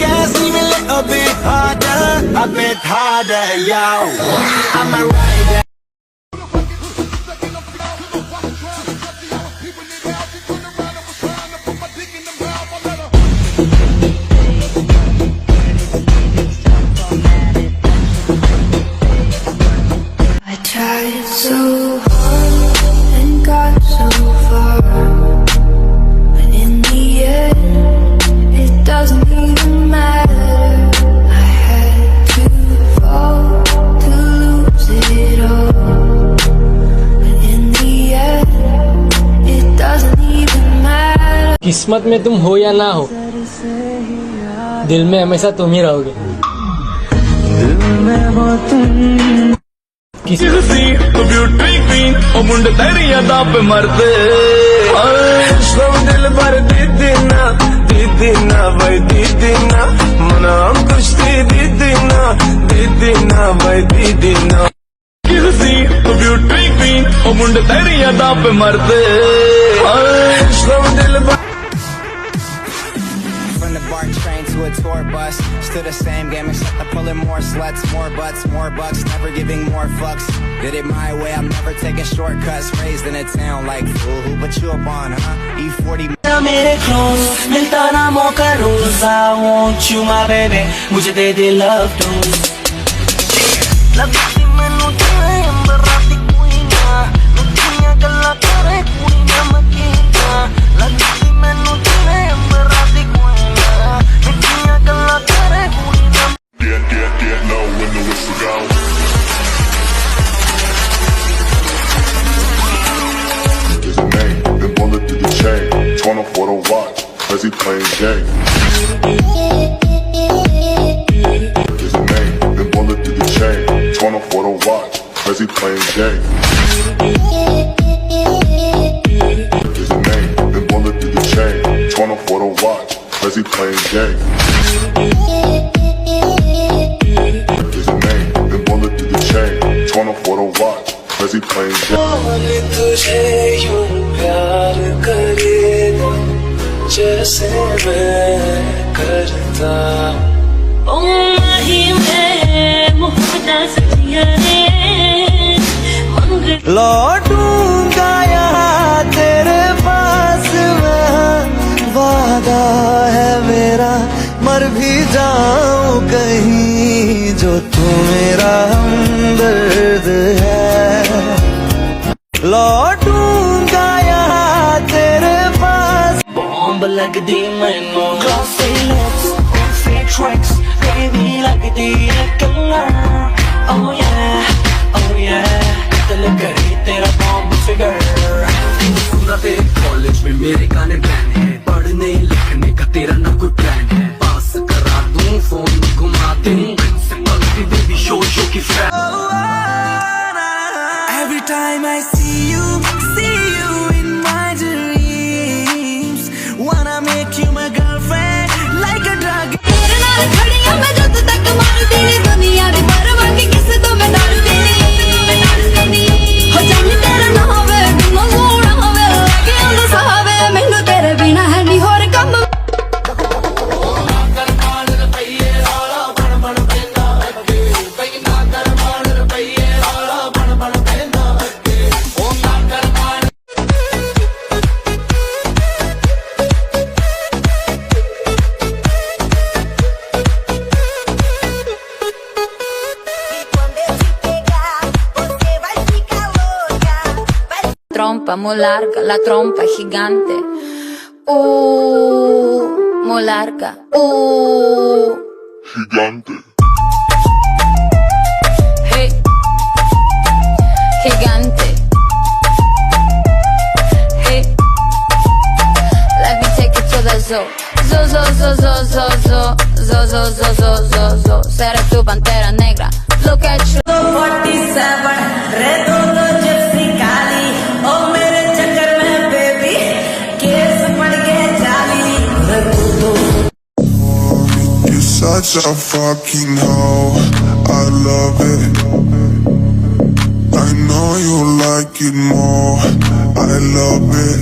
gas even a little bit harder, a bit harder, yo. I'm a rider. I tried so hard and got so far, but in the end, it doesn't even matter. I had to fall to lose it all, but in the end, it doesn't even matter. किस्मत में तुम हो या ना हो, दिल में हमेशा तुम ही रहोगे। ब्यूटी क्वीन ओ मुंडे तेरी यादा पे मरते सब दिल भर दीदी ना भाई दीदी ना मना कुश्ती दीदी ना भाई दीदी ना ब्यूटी क्वीन ओ मुंडे तेरी यादा पे मरते सब दिल भर From the BART train to a tour bus, still the same game except I'm pulling more sluts, more butts, more bucks, never giving more fucks. Did it my way, I'm never taking shortcuts. Raised in a town like fool, who put you up on, huh? E40. मेरे close, मिलता ना मौका रोज. I want you my baby, मुझे दे दे love dose. लगती मैनू तेरे अंदर राती कोई ना, नचियां गल्लां करे कुड़ी ना मकीना. लगती मैनू तेरे अंदर राती कोई ना, नचियां गल्लां करे कुड़ी ना. Get low when the whistle go. His name, then bullet through the chain. Torn off for the watch, as he playing game. His name, then bullet through the chain. Torn off for the watch, as he playing game. His name, then bullet through the chain. Torn off for the watch, as he playing game. His name, then bullet through the chain. Torn off for the watch, as he playing game. तुझे यूं प्यार करेगा जैसे मैं करता ओ माही मैं मुहब्बत सचिया रे मंग लौटूंगा यहाँ तेरे पास मैं, वादा है मेरा, मर भी जाऊं कहीं जो तू मेरा हमदर्द है. लौटूंगा यहाँ तेरे पास. बॉम्ब लगदी मैनू glassy lips, coffee tricks, baby लगदी है कलर. Oh yeah, दिल करी तेरा बॉम्ब फिगर. सुना तेरे कॉलेज में मेरे गाने बैन है, पढ़ने लिखने का तेरा ना कोई प्लान है. पास करा दूं फोन घुमा दूं, प्रिंसिपल की बेबी शो की fan. Every time I see you in my dreams, wanna make you my girlfriend like a drug. तेरे नाल खड़ी हूं मैं जब तक मारती नहीं दुनिया दी परवाह की किसे तो मैं डरती नहीं. हो जानी तेरा ना होवे दुनो सोना होवे लगे अंदर सहावे मैनू तेरे बिना है नहीं होर कम. Trompa muy larga, la trompa gigante. Muy larga. Gigante. Hey, gigante. Hey, let me take you to the zoo. Zo. Seré tu pantera negra. Look at you. 47 रेतो तो जिप्सी काली, ओ मेरे चक्कर में बेबी केस पड़ गए जाली. You're such a fucking hoe. I love it. I know you like it more. I love it.